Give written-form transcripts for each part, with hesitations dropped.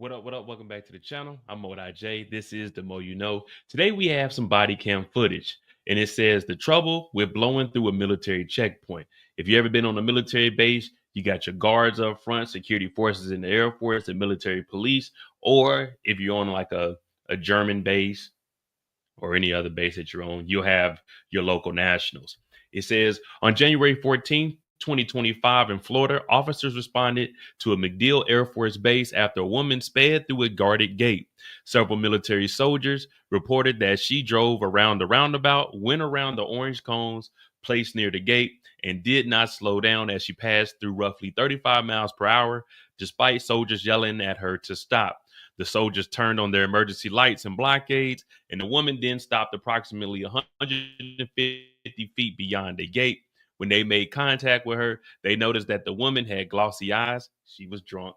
What up? What up? Welcome back to the channel. I'm Modi J. This is the Mo You Know. Today we have some body cam footage, and it says the trouble with blowing through a military checkpoint. If you ever been on a military base, you got your guards up front, security forces in the Air Force, and military police, or if you're on like a German base or any other base that you're on, you'll have your local nationals. It says on January 14th, 2025 in Florida, officers responded to a MacDill Air Force base after a woman sped through a guarded gate. Several military soldiers reported that she drove around the roundabout, went around the orange cones placed near the gate, and did not slow down as she passed through roughly 35 miles per hour, despite soldiers yelling at her to stop. The soldiers turned on their emergency lights and blockades, and the woman then stopped approximately 150 feet beyond the gate. When they made contact with her, they noticed that the woman had glossy eyes, she was drunk,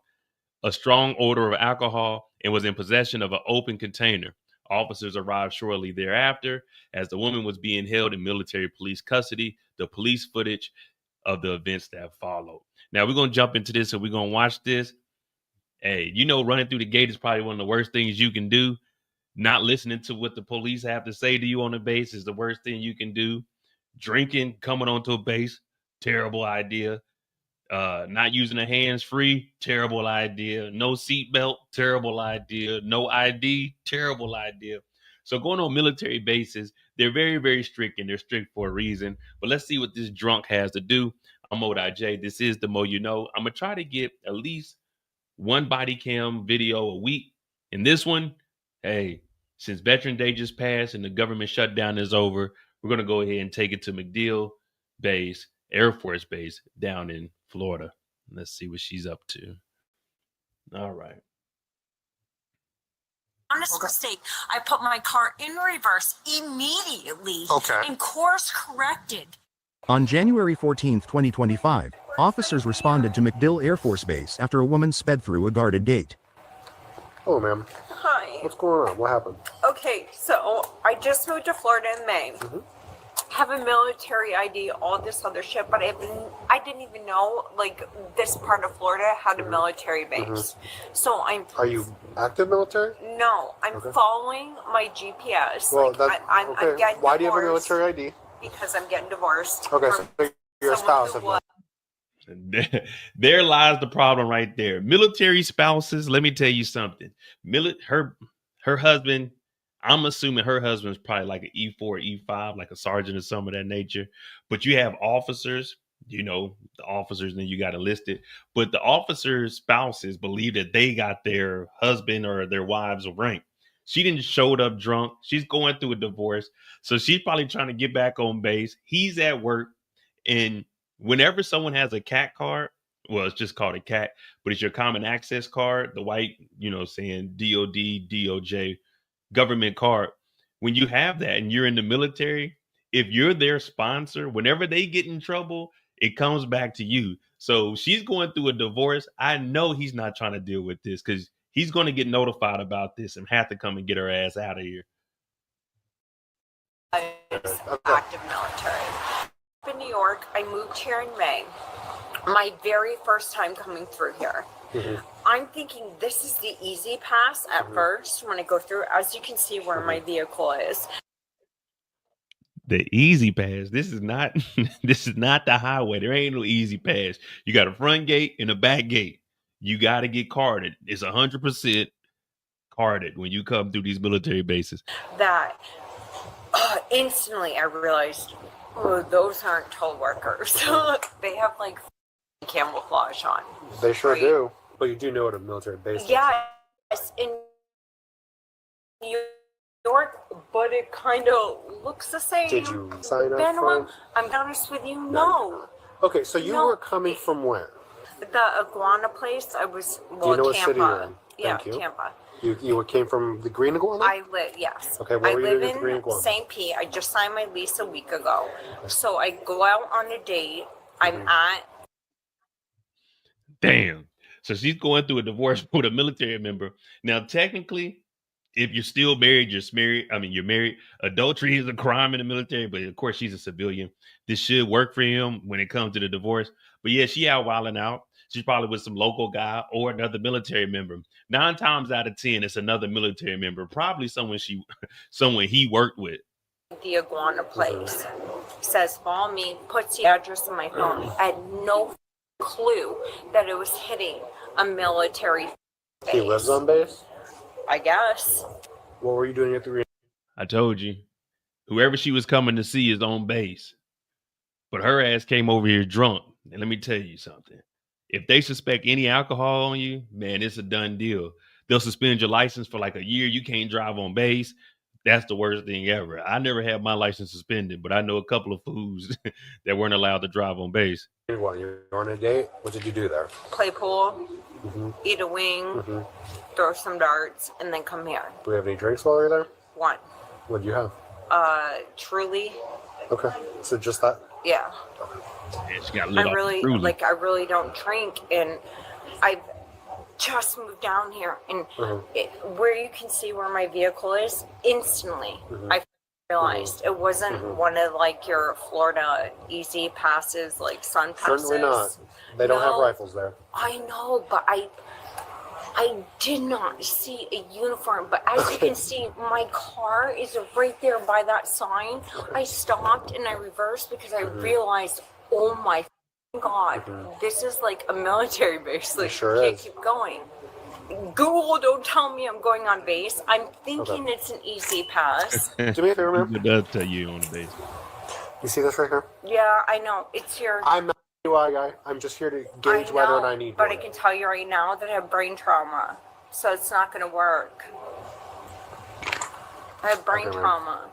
a strong odor of alcohol, and was in possession of an open container. Officers arrived shortly thereafter as the woman was being held in military police custody. The police footage of the events that followed. Now we're going to jump into this and we're going to watch this. Hey, running through the gate is probably one of the worst things you can do. Not listening to what the police have to say to you on the base is the worst thing you can do. Drinking, coming onto a base, terrible idea. Not using a hands-free, terrible idea. No seatbelt, terrible idea. No ID, terrible idea. So going on military bases, they're very, very strict, and they're strict for a reason. But let's see what this drunk has to do. I'm Modi J. This is the Mo You Know. I'm going to try to get at least one body cam video a week. And this one, hey, since Veteran Day just passed and the government shutdown is over, we're going to go ahead and take it to MacDill Base, Air Force Base down in Florida. Let's see what she's up to. All right. Honest mistake. I put my car in reverse immediately and course corrected. On January 14th, 2025, officers responded to MacDill Air Force Base after a woman sped through a guarded gate. Hello, ma'am. Hi. What's going on? What happened? Okay, so I just moved to Florida in May. Have a military ID, all this other shit, but I didn't even know, like, this part of Florida had a military base. So Are you active military? No, I'm following my GPS. Well, like, that's I'm getting Why do you have a divorced military ID? Because I'm getting divorced. Okay, so you're a spouse of There lies the problem right there. Military spouses, let me tell you something. Her husband, I'm assuming her husband's probably like an E4, E5, like a sergeant or some of that nature. But you have officers, the officers, and then you got enlisted. But the officers' spouses believe that they got their husband or their wives' rank. She didn't showed up drunk. She's going through a divorce. So she's probably trying to get back on base. He's at work. And whenever someone has a CAT card, well, it's just called a CAT, but it's your common access card, the white, saying DOD, DOJ government card. When you have that and you're in the military, if you're their sponsor, whenever they get in trouble, it comes back to you. So she's going through a divorce. I know he's not trying to deal with this because he's going to get notified about this and have to come and get her ass out of here. Active military. In New York, I moved here in May. My very first time coming through here. I'm thinking this is the easy pass at first when I go through, as you can see where my vehicle is. The easy pass. This is not the highway. There ain't no easy pass. You got a front gate and a back gate. You got to get carded. It's 100% carded when you come through these military bases. That instantly I realized, those aren't toll workers. They have like camouflage on. They sure do. But you do know what a military base is. Yes, in New York, but it kind of looks the same. Did you sign up for? I'm honest with you, no. Okay, so you were coming from where? The iguana place. I was, do you know what city you're in? Yeah, Thank you. Tampa. You came from the Green Iguana? Yes. Okay, where were you doing at the Green Iguana? St. Pete. I just signed my lease a week ago. So I go out on a date. I'm at. Damn. So she's going through a divorce with a military member. Now, technically, if you're still married, you're married. Adultery is a crime in the military, but of course she's a civilian. This should work for him when it comes to the divorce. But yeah, she out wilding out. She's probably with some local guy or another military member. 9 times out of 10, it's another military member, probably someone he worked with. The iguana place. Says follow me, puts the address on my phone. I had no clue that it was hitting a military base. He lives on base? I guess. What were you doing at the reunion? I told you. Whoever she was coming to see is on base. But her ass came over here drunk. And let me tell you something. If they suspect any alcohol on you, man, it's a done deal. They'll suspend your license for like a year. You can't drive on base. That's the worst thing ever. I never had my license suspended, but I know a couple of fools that weren't allowed to drive on base. What, you were on a date? What did you do there? Play pool, eat a wing, throw some darts, and then come here. Do we have any drinks while you're there? One. What do you have? Truly. Okay. So just that? Yeah. Yeah, she got I really don't drink, and I've just moved down here, and where you can see where my vehicle is, instantly I realized it wasn't one of like your Florida easy passes, like sun passes. Certainly not. They don't have rifles there. I know, but I did not see a uniform. But as you can see, my car is right there by that sign. I stopped and I reversed because I realized, oh my God, this is like a military base. Like, sure can't is. keep going. Google, don't tell me I'm going on base. I'm thinking it's an easy pass. Do me a favor, man. It does tell you on the base. You see this right here? Yeah, I know. It's here. I'm not a UI guy. I'm just here to gauge whether or not I need but one. I can tell you right now that I have brain trauma, so it's not going to work. I have brain trauma.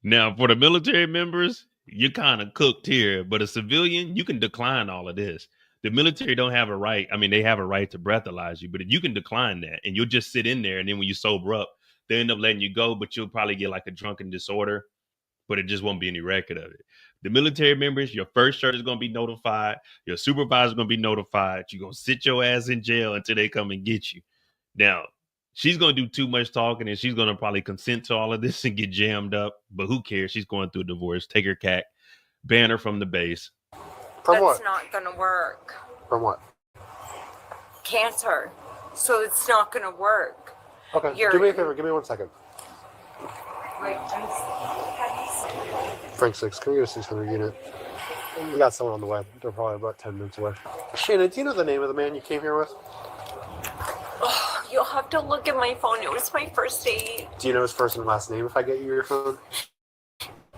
Now, for the military members, you're kind of cooked here, but a civilian, you can decline all of this. The military don't have a right. I mean, they have a right to breathalyze you, but you can decline that and you'll just sit in there. And then when you sober up, they end up letting you go, but you'll probably get like a drunken disorder, but it just won't be any record of it. The military members, your first shirt is going to be notified. Your supervisor is going to be notified. You're going to sit your ass in jail until they come and get you. Now, she's going to do too much talking and she's going to probably consent to all of this and get jammed up. But who cares? She's going through a divorce. Take her cat. Ban her from the base. From what? That's not going to work. From what? Cancer. So it's not going to work. Okay. Do me a favor. Give me 1 second. Frank 6, can we get a 600 unit? We got someone on the way. They're probably about 10 minutes away. Shannon, do you know the name of the man you came here with? Oh, you'll have to look at my phone. It was my first date. Do you know his first and last name if I get you your phone?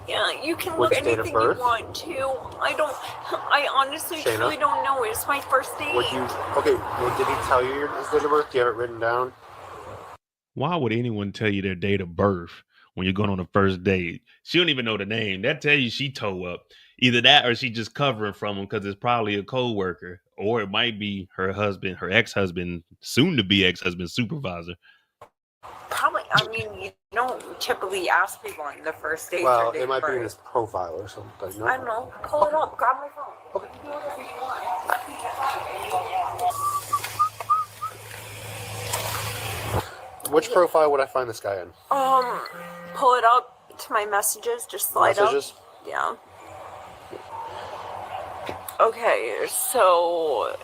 Yeah, you can What's look his date of anything you birth? want to. I honestly Shayna? truly don't know. It's my first date. Okay, well, did he tell you his date of birth? Do you have it written down? Why would anyone tell you their date of birth when you're going on a first date? She don't even know the name. That tells you she toe up. Either that or she just covering from him because it's probably a co-worker. Or it might be her husband, her ex-husband, soon-to-be ex-husband supervisor. Probably. I mean, you don't typically ask people on the first date. Well, it might be in his profile or something. No? I don't know. Pull it up. Grab my phone. Okay. Which profile would I find this guy in? Pull it up to my messages. Just slide Messages? up. Yeah. Okay, so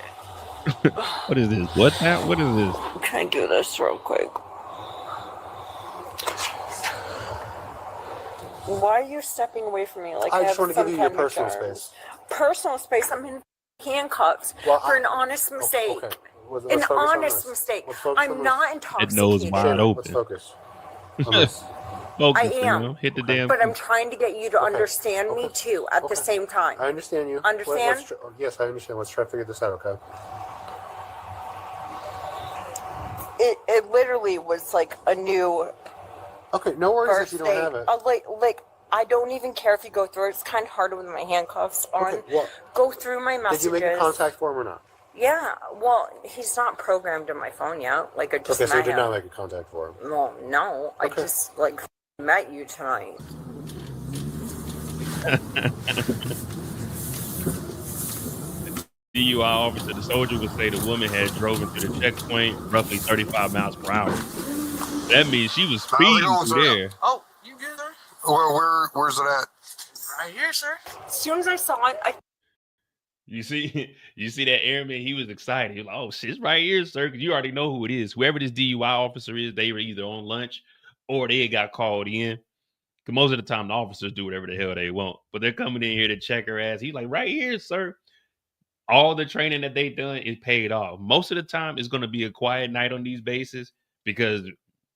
What is this? What is this? can I do this real quick? Why are you stepping away from me? Like I have just want to give some you your kind of personal charms? space. Personal space. I'm in handcuffs for an honest mistake. Okay. Let's An focus on honest this. mistake. Let's focus on I'm this. not It intoxicated. knows wide Shannon, open. let's focus on this. Focus, I am. you know, hit the damn. But I'm trying to get you to understand me too at the Okay. same time. I understand you. Understand? Yes, I understand. Let's try to figure this out, okay? It literally was like a new Okay, no worries first if you don't date. have it. Like I don't even care if you go through it. It's kind of harder with my handcuffs on. Okay, well, Go through my messages. did you make a contact for him or not? Yeah. Well, he's not programmed in my phone yet. Like I just Okay, so you met did him. not make a contact for him. Well, no. I Okay. just like met you tonight. DUI officer, the soldier would say the woman had drove into the checkpoint roughly 35 miles per hour. That means she was speeding through there. Oh, you good there? Where's it at? Right here, sir. As soon as I saw it, I You see, you see that airman, he was excited. He was like, oh shit, it's right here, sir. Cause you already know who it is. Whoever this DUI officer is, they were either on lunch or they got called in. Cause most of the time the officers do whatever the hell they want. But they're coming in here to check her ass. He's like, right here, sir. All the training that they done is paid off. Most of the time it's gonna be a quiet night on these bases because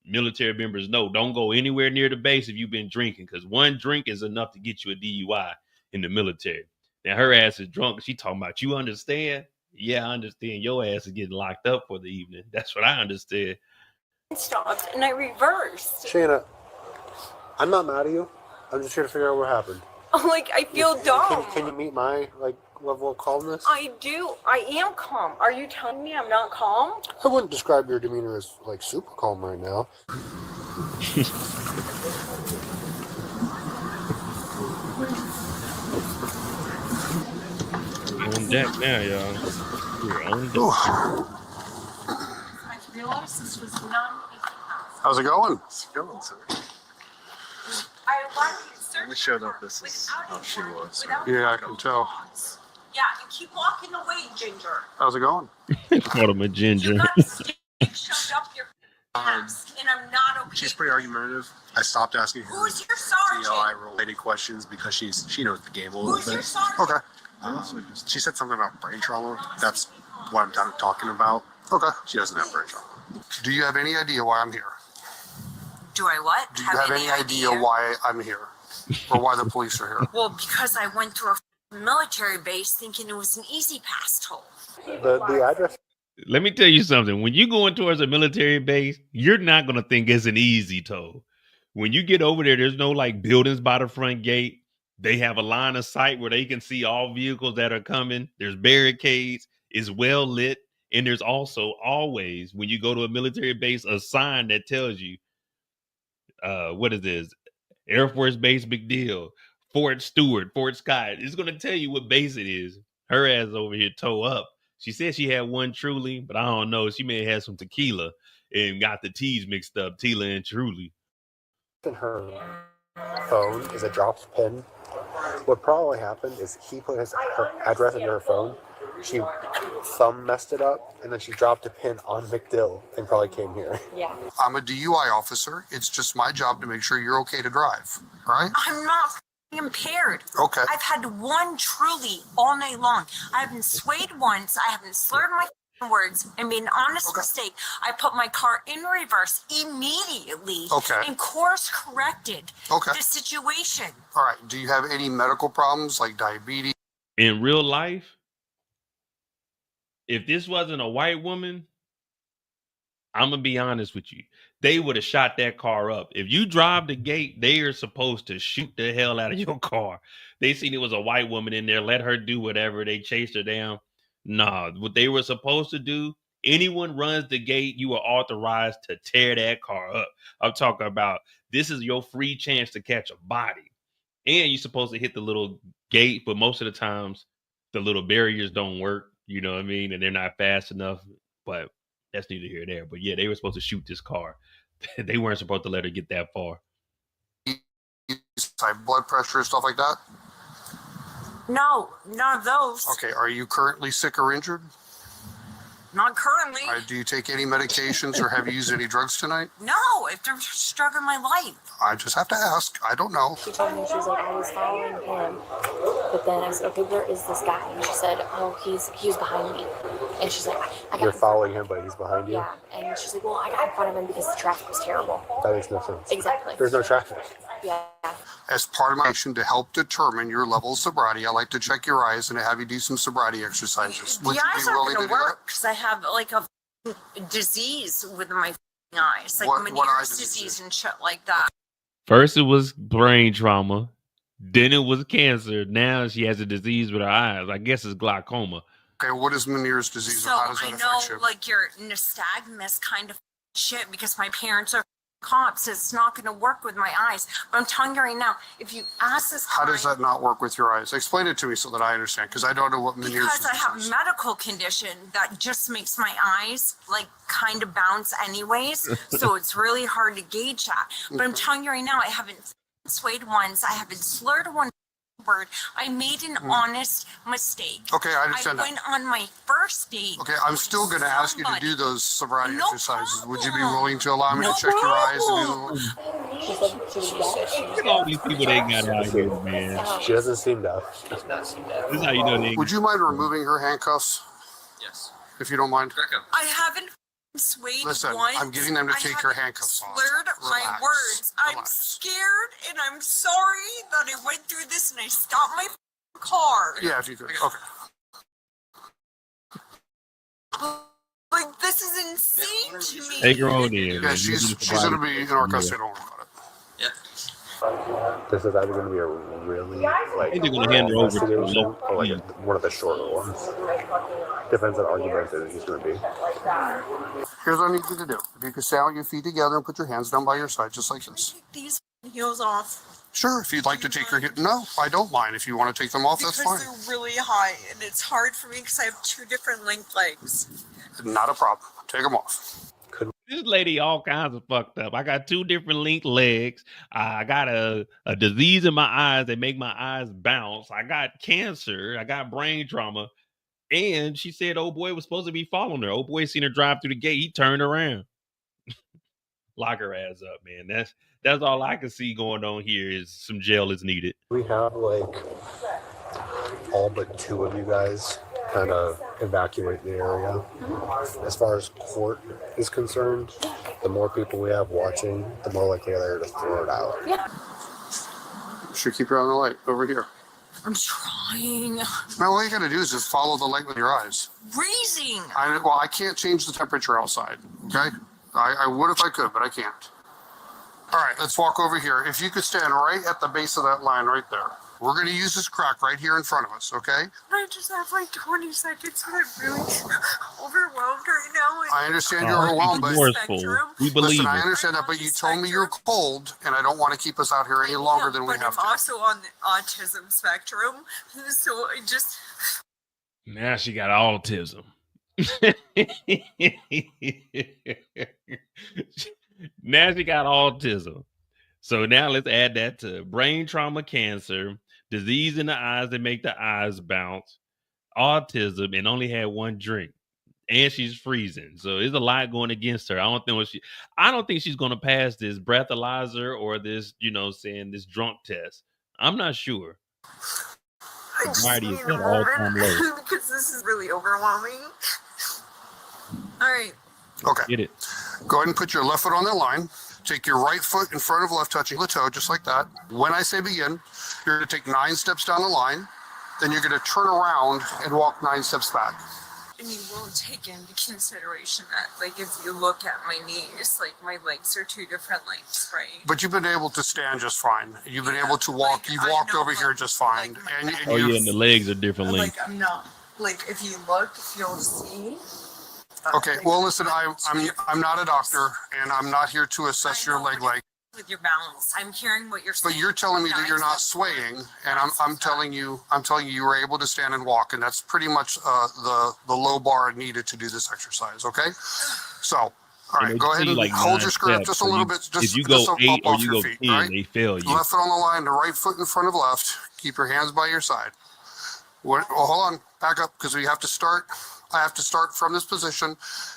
military members know don't go anywhere near the base if you've been drinking, because one drink is enough to get you a DUI in the military. Now her ass is drunk. She talking about, you understand? Yeah, I understand. Your ass is getting locked up for the evening. That's what I understand. Stopped and I reversed. Shanna, I'm not mad at you. I'm just here to figure out what happened. Like, I feel dumb. Can you meet my level of calmness? I do. I am calm. Are you telling me I'm not calm? I wouldn't describe your demeanor as super calm right now. On deck now, y'all. We're on deck. I realized this was not easy. How's it going? It's going, sir. I wanted to search. When we showed up, this is how she was. Yeah, I can tell. Yeah, and keep walking away, Ginger. How's it going? Called him a ginger. You got shoved up your ass, and I'm not okay. She's pretty argumentative. I stopped asking her Who's your sergeant? DLI-related questions because she knows the game a little Who's your bit. sergeant? Okay. She said something about brain trauma. That's what I'm talking about. Okay. She doesn't have brain trauma. Do you have any idea why I'm here? Do I what? Do you have any idea why I'm here? Or why the police are here? Well, because I went to a military base thinking it was an easy pass toll. The address? Let me tell you something. When you going towards a military base, you're not going to think it's an easy toll. When you get over there, there's no like buildings by the front gate. They have a line of sight where they can see all vehicles that are coming. There's barricades. It's well lit. And there's also always, when you go to a military base, a sign that tells you, what is this? Air Force Base, big deal. Fort Stewart, Fort Scott. It's going to tell you what base it is. Her ass over here toe up. She said she had one Truly, but I don't know. She may have had some tequila and got the teas mixed up, Tila and Truly. In her phone is a dropped pin. What probably happened is he put her address into her phone. She thumb messed it up, and then she dropped a pin on McDill and probably came here. Yeah. I'm a DUI officer. It's just my job to make sure you're okay to drive, right? I'm not impaired. Okay. I've had one Truly all night long. I haven't swayed once. I haven't slurred my words and made an honest mistake. I put my car in reverse immediately and course corrected the situation. All right. Do you have any medical problems like diabetes? In real life, if this wasn't a white woman, I'm going to be honest with you. They would have shot that car up. If you drive the gate, they are supposed to shoot the hell out of your car. They seen it was a white woman in there. Let her do whatever. They chased her down. Nah, what they were supposed to do, anyone runs the gate, you are authorized to tear that car up. I'm talking about this is your free chance to catch a body. And you're supposed to hit the little gate, but most of the times the little barriers don't work. You know what I mean? And they're not fast enough, but that's neither here nor there. But yeah, they were supposed to shoot this car. They weren't supposed to let her get that far. Like blood pressure and stuff like that? No, none of those. Okay, are you currently sick or injured? Not currently. Do you take any medications or have you used any drugs tonight? No, if they're struggling my life. I just have to ask. I don't know. She told me, she was like, I was following him, but then I said, okay, where is this guy? And she said, oh, he's behind me. And she's like, I got You're following him, but he's behind you? Yeah, and she's like, well, I got in front of him because the traffic was terrible. That makes no sense. Exactly. There's no traffic. Yeah. As part of my mission to help determine your level of sobriety, I like to check your eyes and have you do some sobriety exercises. The eyes aren't going to work because I have like a disease with my eyes, like Meniere's disease and shit like that. First it was brain trauma, then it was cancer. Now she has a disease with her eyes. I guess it's glaucoma. Okay, what is Meniere's disease? So How does that I affect know you? like your nystagmus kind of shit because my parents are cops. It's not going to work with my eyes. But I'm telling you right now, if you ask this How does that not work with your eyes? Explain it to me so that I understand, because I don't know what Meniere's because I disease have is. a medical condition that just makes my eyes like kind of bounce anyways. So it's really hard to gauge that. But I'm telling you right now, I haven't swayed once. I haven't slurred one word. I made an honest mistake. Okay, I I understand that. went on my first date. Okay, I'm still going to ask you to do those sobriety No exercises. Would you be problem. willing to allow me No to check your eyes and do problem. She said she was deaf. Look at all these people they got out here, man. She doesn't seem deaf. This is how you know they ain't. Would you mind removing her handcuffs? Yes. If you don't mind. I haven't swayed Listen, once. I'm getting them to I take her haven't handcuffs off. slurred my Relax, words. I'm relax. scared and I'm sorry that I went through this and I stopped my car. Yeah, if you could. Okay. Like, this is insane to me. Take her on in. Yeah, man. she's going to be in our custody. Don't worry about it. This is either going to be a really like think they're gonna hand her over to the investigation local or like police. one of the shorter ones. Depends on argumentative he's going to be. Here's what I need you to do. If you could stand on your feet together and put your hands down by your side, just like this. Take these heels off Sure, if you'd like to take your heel. No, I don't mind. If you want to take them off, that's because fine. they're really high and it's hard for me because I have two different length legs. Not a problem. Take them off. This lady all kinds of fucked up. I got two different linked legs. I got a disease in my eyes that make my eyes bounce. I got cancer. I got brain trauma. And she said old boy was supposed to be following her. Old boy seen her drive through the gate. He turned around. Lock her ass up, man. That's all I can see going on here is some jail is needed. We have like all but two of you guys kind of evacuate the area. As far as court is concerned, the more people we have watching, the more likely they are to throw it out. Should keep her on the light over here. I'm trying. Now, all you got to do is just follow the light with your eyes. Freezing. I can't change the temperature outside, okay? I would if I could, but I can't. All right, let's walk over here. If you could stand right at the base of that line right there. We're going to use this crack right here in front of us, okay? I just have like 20 seconds and I'm really overwhelmed right now. I understand you're overwhelmed, but Remorseful. We believe listen, I it. understand that, but you told me you're cold, and I don't want to keep us out here any longer than we but have I'm to. also on the autism spectrum, so I just. Now she got autism. Now she got autism. So now let's add that to brain trauma, cancer, disease in the eyes that make the eyes bounce, autism, and only had one drink. And she's freezing. So there's a lot going against her. I don't think she's going to pass this breathalyzer or this, this drunk test. I'm not sure. I just Anxiety is need at a all-time moment low. because this is really overwhelming. All right. Okay. Get it? Go ahead and put your left foot on that line. Take your right foot in front of left, touching the toe, just like that. When I say begin, you're going to take 9 steps down the line. Then you're going to turn around and walk 9 steps back. And you won't take into consideration that, like, if you look at my knees, like, my legs are two different lengths, right? But you've been able to stand just fine. You've been able to walk. You've I walked know, over here just fine. like, And Oh, yeah, and the legs are different Like, lengths. I'm not. Like, if you look, you'll see. Okay, well, listen, I'm not a doctor, and I'm not here to assess your leg length. With your balance, I'm hearing what you're saying. But you're telling me that you're not swaying, and I'm telling you you were able to stand and walk, and that's pretty much the low bar needed to do this exercise. Okay, so all right, go ahead and hold your skirt up just a little bit. Just if you go just up 8 or off you your go feet, 10, right? they fail you. Left foot on the line, the right foot in front of left. Keep your hands by your side. Well, hold on, back up because we have to start. I have to start from this position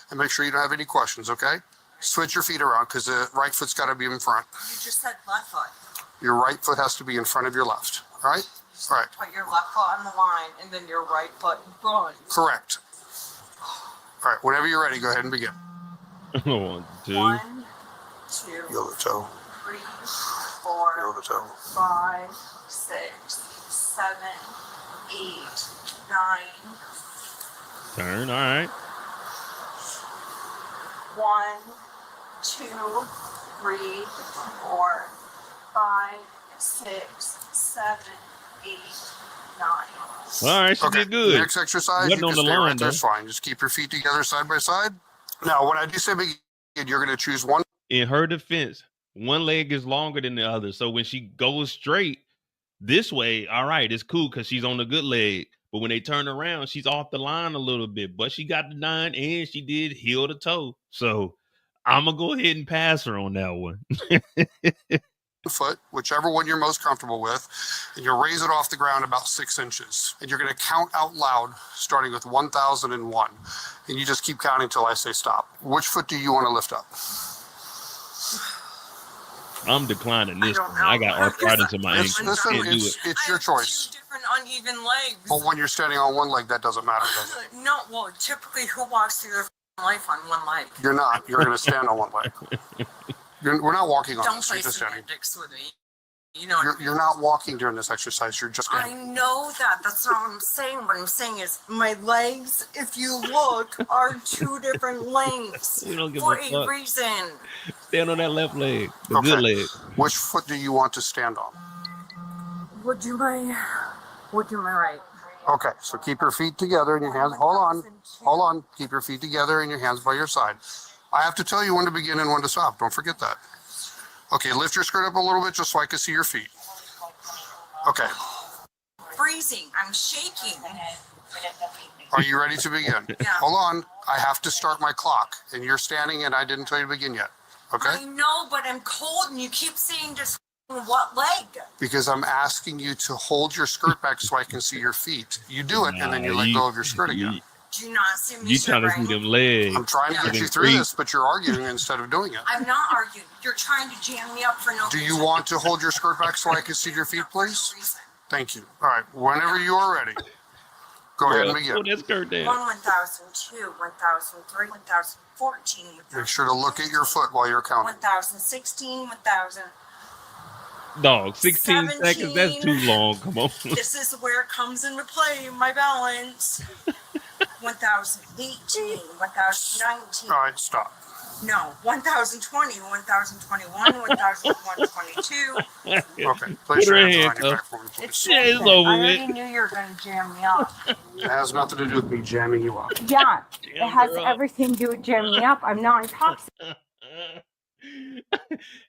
and make sure you don't have any questions. Okay. Switch your feet around because the right foot's got to be in front. You just said left foot. Your right foot has to be in front of your left. All right? All right. Put your left foot on the line and then your right foot in front. Correct. All right. Whenever you're ready, go ahead and begin. 1, 2. 1, 2, Heel to toe. 3, 4, Heel to toe. 5, 6, 7, 8, 9. Turn. All right. 1, 2, 3, 4, 5, 6, 7, 8, 9. All right, she Okay. did good. Next exercise, Wasn't you on can the stay line, right there. though. It's fine. Just keep your feet together side by side. Now, when I do say begin, you're going to choose one. In her defense, one leg is longer than the other. So when she goes straight this way, all right, it's cool because she's on the good leg. But when they turn around, she's off the line a little bit. But she got the 9 and she did heel to toe. So I'm going to go ahead and pass her on that one. foot, whichever one you're most comfortable with, and you'll raise it off the ground about 6 inches. And you're going to count out loud, starting with 1001. And you just keep counting until I say stop. Which foot do you want to lift up? I'm declining this one. know. I got arthritis in my ankle. Listen, Can't do it. it's your choice. Two different uneven legs. But when you're standing on one leg, that doesn't matter, does it? No, well, typically who walks through their life on one leg? You're not. You're going to stand on one leg. We're not walking on Don't this. play You're just standing. semantics with me. You know, You're not walking during this exercise. You're just I standing. know that. That's not what I'm saying. What I'm saying is my legs, if you look, are two different lengths We don't give for a a fuck. reason. Stand on that left leg, the good leg. Which foot do you want to stand on? Would do my right. Okay, so keep your feet together and your hands. Hold on. Keep your feet together and your hands by your side. I have to tell you when to begin and when to stop. Don't forget that. Okay, lift your skirt up a little bit just so I can see your feet. Okay, Freezing. I'm shaking. are you ready to begin? Yeah. Hold on, I have to start my clock, and you're standing and I didn't tell you to begin yet. Okay? I know, but I'm cold, and you keep saying just what leg? Because I'm asking you to hold your skirt back so I can see your feet. You do it, and then you let go of your skirt again. Do you not see me You trying to see shivering? them legs. I'm trying to get you through this, but you're arguing instead of doing it. I'm not arguing. You're trying to jam me up for no Do reason. you want to hold your skirt back so I can see your feet, For no please? reason. Thank you. All right, whenever you are ready, go ahead and Pull begin. that skirt down. 1002, 1003, 1014, Make sure to look at your foot while you're counting. 1016, 1000. Dog, 16 seconds, that's too long. Come on. This is where it comes into play, my balance. 1018, 1019. All right, stop. No, 1020, 1021, 1022. Okay, place Put her your hands hands behind your up. back for me, please. It's Yeah, it's open. over I with. already knew you were going to jam me up. It has nothing to do with me jamming you up. Yeah, it Jammed has her up. everything to do with jamming me up. I'm not intoxicated.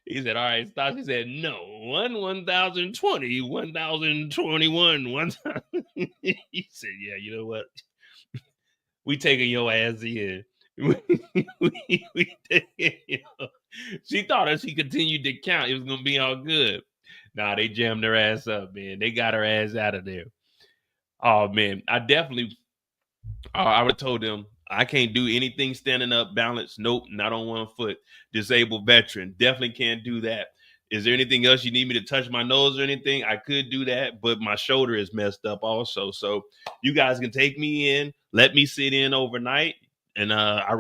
He said, all right, stop. He said, no, 1020, 1021, 1000. He said, yeah, you know what? We taking your ass in. She thought as she continued to count, it was going to be all good. Nah, they jammed her ass up, man. They got her ass out of there. Oh, man. I definitely, I would have told them, I can't do anything standing up, balance. Nope, not on one foot. Disabled veteran. Definitely can't do that. Is there anything else you need me to touch my nose or anything? I could do that, but my shoulder is messed up also. So you guys can take me in, let me sit in overnight, and I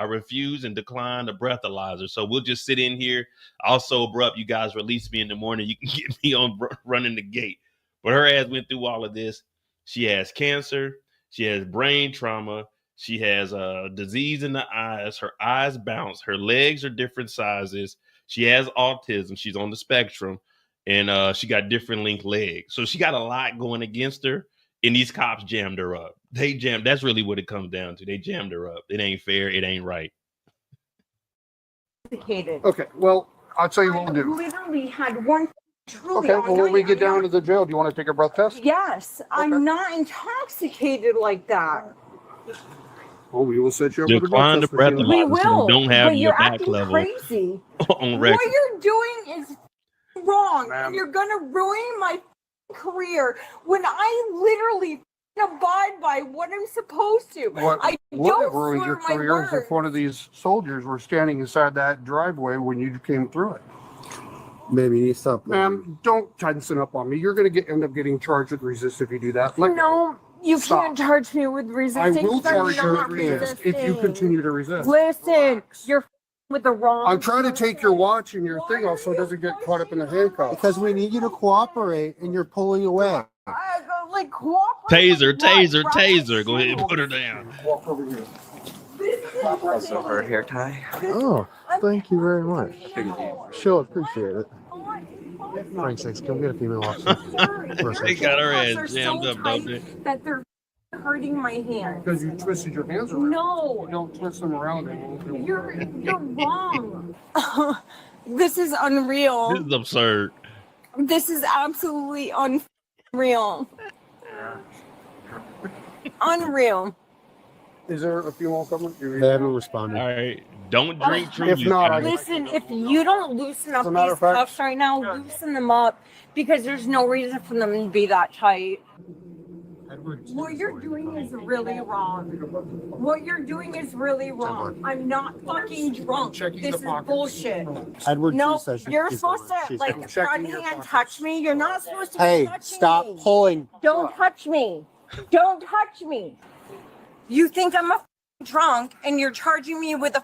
refuse and decline the breathalyzer. So we'll just sit in here. I'll sober up. You guys release me in the morning. You can get me on running the gate. But her ass went through all of this. She has cancer. She has brain trauma. She has a disease in the eyes. Her eyes bounce. Her legs are different sizes. She has autism. She's on the spectrum. And she got different length legs. So she got a lot going against her. And these cops jammed her up. They jammed. That's really what it comes down to. They jammed her up. It ain't fair. It ain't right. Okay, well, I'll tell you what we'll do. Literally had one. Okay, well, when we get down to the jail, do you want to take a breath test? Yes, Okay. I'm not intoxicated like that. Well, we will set you up with a Decline the breath test machine. breathalyzer. We will. Don't have but your you're back acting level crazy. on record. What you're doing is wrong, Ma'am. and you're gonna ruin my career when I literally abide by what I'm supposed to. I What don't ruined slur your my career is if words. one of these soldiers were standing inside that driveway when you came through it. Maybe you need to stop. Ma'am, don't tension up on me. You're going to end up getting charged with resist if you do that. Let go. No, you Stop. can't charge me with I resisting. will 'cause I'm charge you with not resist if you resisting. continue to resist. Listen, Relax. you're with the wrong. I'm trying to take your watch and your thing off so it doesn't get caught up in the handcuffs. Because we need you to cooperate, and you're pulling away. I go like cooperate Taser, with what, taser, right? taser. Go ahead and put her down. Walk over here. Also her hair tie. Oh, thank you very much. Sure, appreciate it. Frank's sakes, come get a female officer. For a They second. got her They're ass jammed so up, don't tight they? that they're hurting my hand. Because you twisted your hands around. No, You don't twist them around. They won't do it. you're wrong. This is unreal. This is absurd. This is absolutely unreal. Unreal. Is there a few more coming? They haven't responded. All right. Don't drink truly. If not, guys. Listen, if you don't loosen up As a matter these of fact- cuffs right now, loosen them up because there's no reason for them to be that tight. What you're doing is really wrong. What you're doing is really wrong. I'm not fucking drunk. Checking This the is pocket. bullshit. Edward No, says you're she's supposed fine. to She's like fine. checking front your hand pockets. touch me. You're not supposed to be Hey, touching stop me. pulling. Don't touch me. Don't touch me. You think I'm a drunk and you're charging me with a.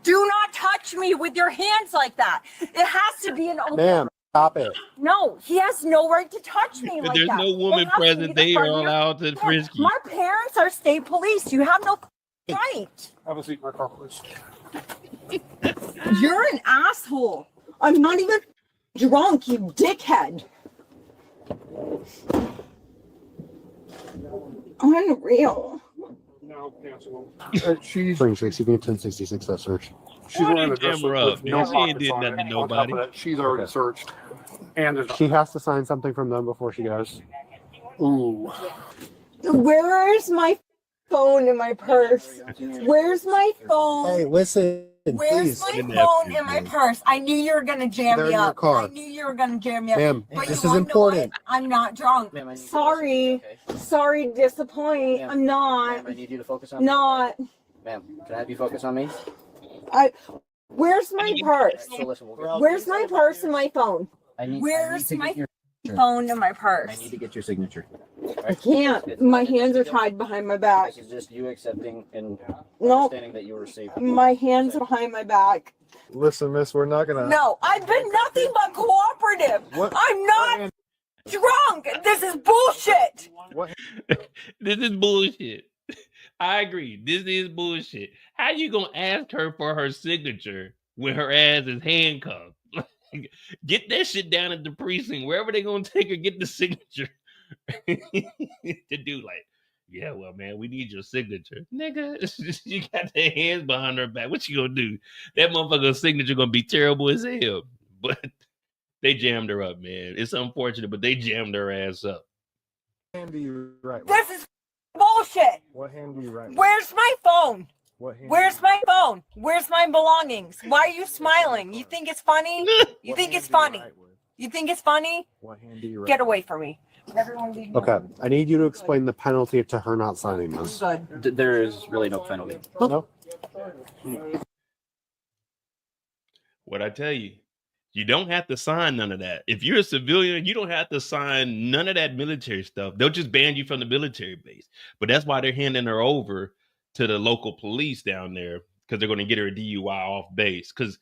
Do not touch me with your hands like that. It has to be an open. Ma'am, stop it. No, he has no right to touch me If like there's that. no woman It has to be present, the they front are of your allowed to hand. frisk you. My parents are state police. You have no right. Have a seat in my car, please. You're an asshole. I'm not even drunk, you dickhead. Unreal. No, cancel. She's Spring 60, 1066, that search. wearing a Jam dress her with up, no man. She ain't pockets did on nothing it. to On top of nobody. that, she's already Okay. searched. And there's She has to sign something from them before she goes. ooh. Where is my phone in my purse? Where's my phone? Hey, listen, Where's please. my Kidnap phone you, in my man. purse? I knew you were gonna jam They're me in your up. car. I knew you were gonna jam me up. Ma'am, But this you is wanna know what? important. I'm not drunk. Ma'am, I need you to Sorry. focus on me, Sorry to disappoint. Ma'am. I'm not. okay? Ma'am, I need you to focus on me. Not. Ma'am, can I have you focus on me? Where's my purse? So listen, we'll get, Where's my purse and my phone? I need Where's to my get your phone and my I purse? need to get your signature. I can't. My hands are tied behind my back. This is just you accepting and No, understanding that you were safe. my hands are behind my back. Listen, miss, we're not gonna. No, I've been nothing but cooperative. What? I'm not drunk. This is bullshit. What? This is bullshit. I agree. This is bullshit. How you gonna ask her for her signature when her ass is handcuffed? Get that shit down at the precinct. Wherever they gonna take her, get the signature. The dude like, yeah, well, man, we need your signature. Nigga, you got their hands behind her back. What you gonna do? That motherfucker's signature gonna be terrible as hell. But they jammed her up, man. It's unfortunate, but they jammed her ass up. What hand do you write with? This is bullshit. What hand do you write with? Where's my phone? What hand Where's my phone? Where's my belongings? Why are you smiling? You think it's funny? You What think hand it's do you funny? write with? You think it's funny? What hand do you write Get with? away from me. Everyone leave me Okay, alone. I need you to explain the penalty to her not signing this. Good. There is really no penalty. No? What I tell you, you don't have to sign none of that. If you're a civilian, you don't have to sign none of that military stuff. They'll just ban you from the military base. But that's why they're handing her over to the local police down there because they're going to get her a DUI off base. Because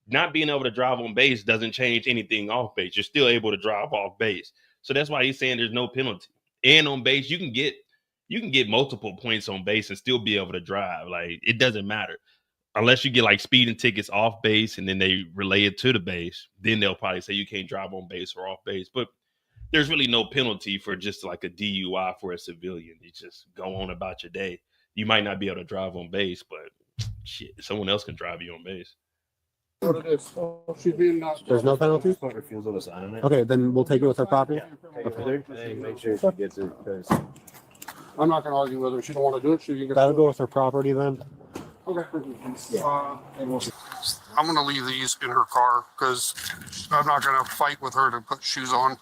not being able to drive on base doesn't change anything off base. You're still able to drive off base. So that's why he's saying there's no penalty. And on base, you can get multiple points on base and still be able to drive. Like, it doesn't matter. Unless you get like speeding tickets off base and then they relay it to the base, then they'll probably say you can't drive on base or off base. But there's really no penalty for just like a DUI for a civilian. You just go on about your day. You might not be able to drive on base, but shit, someone else can drive you on base. What it is. She's being There's no penalty? Refusal to sign it. Okay, then we'll take it with her property. Hey, make sure she gets it because I'm not gonna argue whether she don't want to do it. She can get That'll go with her property then. Okay. I'm gonna leave these in her car because I'm not gonna fight with her to put shoes on.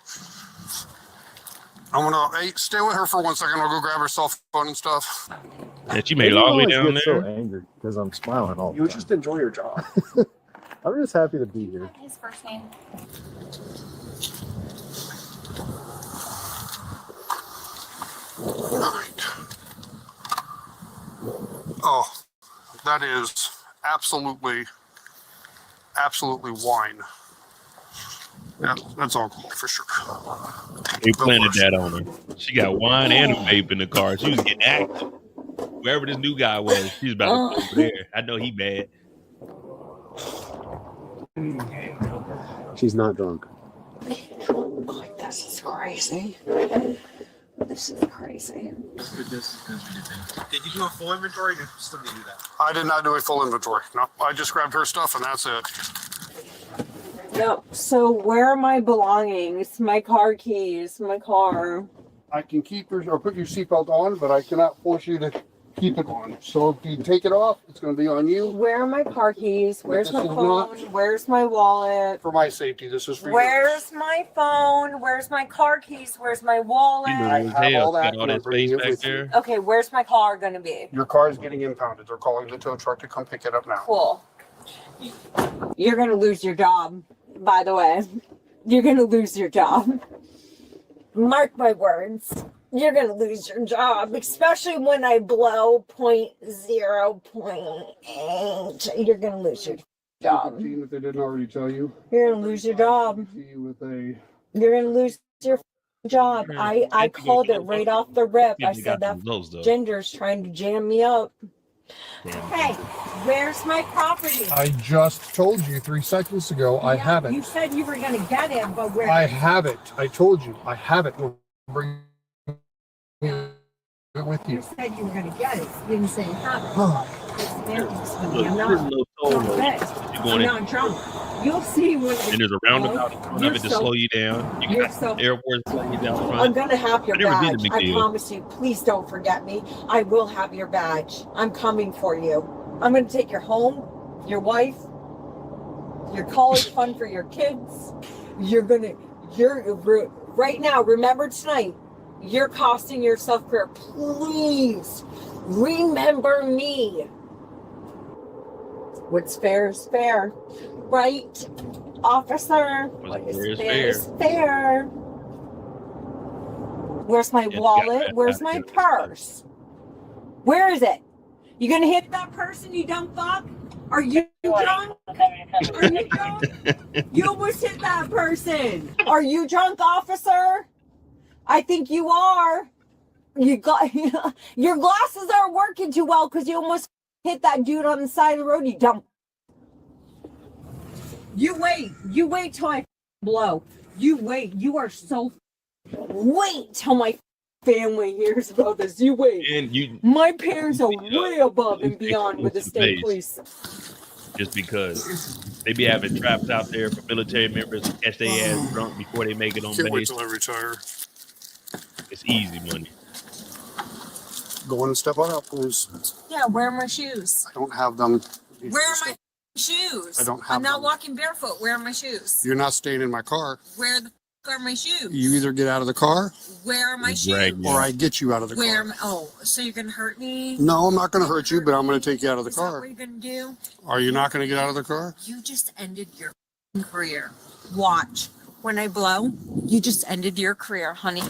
I'm gonna stay with her for 1 second. I'll go grab her cell phone and stuff. And she made it all the way down get there. so angry because I'm smiling all the You time. just enjoy your job. I'm just happy to be here. His first name. All right. Oh, that is absolutely wine. Yeah, that's alcohol for sure. They planted that on her. She got wine and a vape in the car. She was getting active. Wherever this new guy was, she's about to go over there. I know he bad. She's not drunk. This is crazy. This is crazy. Did you do a full inventory? Or still need to do that? I did not do a full inventory. No, I just grabbed her stuff and that's it. Yep. So where are my belongings? My car keys, my car. I can keep your or put your seatbelt on, but I cannot force you to keep it on. So if you take it off, it's going to be on you. Where are my car keys? Where's my This is phone? not- Where's my wallet? For my safety, this is for Where's yours. my phone? Where's my car keys? Where's my wallet? I have all that, Got all and I'm that bringing space it back with there. you. Okay, where's my car gonna be? Your car is getting impounded. They're calling the tow truck to come pick it up now. Cool. You're gonna lose your job, by the way. You're gonna lose your job. Mark my words. You're gonna lose your job, especially when I blow 0.0.8. You're gonna lose your job. Team, if they didn't already tell you. You're gonna lose your job. With a You're gonna lose your job. I called it right off the rip. I said that gender's trying to jam me up. Hey, where's my property? I just told you 3 seconds ago. I have it. You said you were gonna get it, but where? I have it. I told you. I have it. We'll bring it with you. You said you were gonna get it. You didn't say you have it. I'm not drunk. You'll see when. And there's a roundabout in front of it to slow you down. You got the airport slowing you down front. I'm gonna have your I never did a badge. big I deal. promise you. Please don't forget me. I will have your badge. I'm coming for you. I'm gonna take your home, your wife, your college fund for your kids. You're right now. Remember tonight. You're costing yourself career. Please remember me. What's fair is fair, right, officer? What is fair is fair. Where's my wallet? Where's my purse? Where is it? You gonna hit that person, you dumb fuck? Are you drunk? Are you drunk? You almost hit that person. Are you drunk, officer? I think you are. You got your glasses aren't working too well because you almost hit that dude on the side of the road. You dumb. You wait till I blow. You wait. You are so. Wait till my family hears about this. You wait. And My parents are way above and beyond with the state police. Just because they be having traps out there for military members to catch their ass drunk before they make it on Can't wait base. till I retire. It's easy money. Go in and step on up, please. Yeah, where are my shoes? I don't have them. Where are my shoes? I don't have I'm not them. walking barefoot. Where are my shoes? You're not staying in my car. Where the fuck are my shoes? You either get out of the car Where are my shoes? or I get you out of the Where car. am oh, so you're gonna hurt me? No, I'm not going to hurt you, but I'm going to take you out of the Is that what car. you're gonna do? Are you not going to get out of the car? You just ended your career. Watch. When I blow, you just ended your career, honey.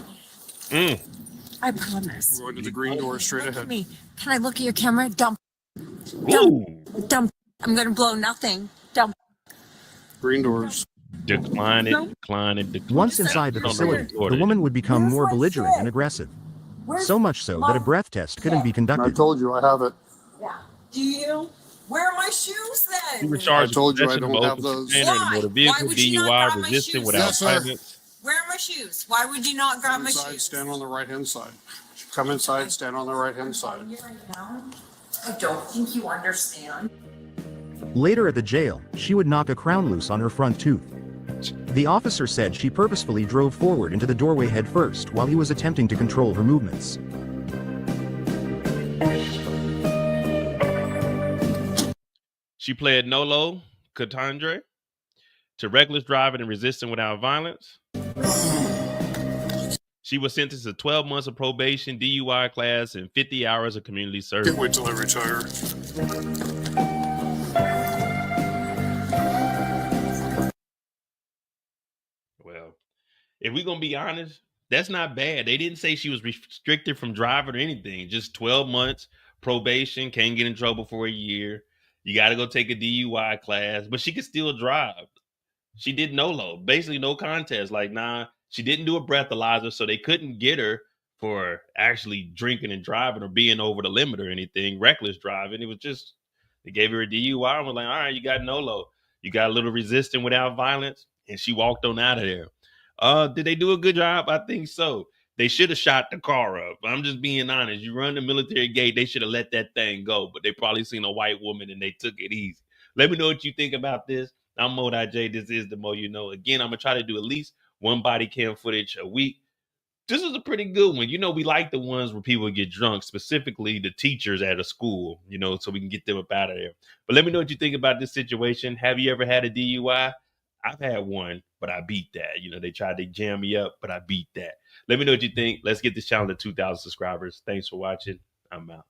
I promise. We're going to the green door straight Look at ahead. me. Can I look at your camera? Dump. Ooh. Dump. I'm gonna blow nothing. Dump. Green doors. Decline it. Once inside the facility, the woman would become more belligerent and aggressive. So much so that a breath test couldn't be I conducted. told you I have it. Yeah. Do you? Where are my shoes then? You were charged I told you I with don't possession have of those. container in a Why? motor Why vehicle, would you not DUI, grab my resisting shoes? without Yes, sir. violence. Where are my shoes? Why would you not grab my Inside, shoes? stand on the right-hand side. Come inside, stand on the right-hand side. I don't think you understand. Later at the jail, she would knock a crown loose on her front tooth. The officer said she purposefully drove forward into the doorway head first while he was attempting to control her movements. She pled nolo contendere to reckless driving and resisting without violence. She was sentenced to 12 months of probation, DUI class, and 50 hours of community service. Can't wait till I retire. Well, if we're gonna be honest, that's not bad. They didn't say she was restricted from driving or anything. Just 12 months probation, can't get in trouble for a year. You got to go take a DUI class, but she could still drive. She did NOLO, basically no contest. Like, nah, she didn't do a breathalyzer, so they couldn't get her for actually drinking and driving or being over the limit or anything, reckless driving. It was just, they gave her a DUI and was like, all right, you got NOLO. You got a little resisting without violence, and she walked on out of there. Did they do a good job? I think so. They should have shot the car up. I'm just being honest. You run the military gate, they should have let that thing go, but they probably seen a white woman and they took it easy. Let me know what you think about this. I'm Mo.J. This is the Mo You Know. Again, I'm going to try to do at least one body cam footage a week. This is a pretty good one. You know, we like the ones where people get drunk, specifically the teachers at a school, you know, so we can get them up out of there. But let me know what you think about this situation. Have you ever had a DUI? I've had one, but I beat that. You know, they tried to jam me up, but I beat that. Let me know what you think. Let's get this channel to 2,000 subscribers. Thanks for watching. I'm out.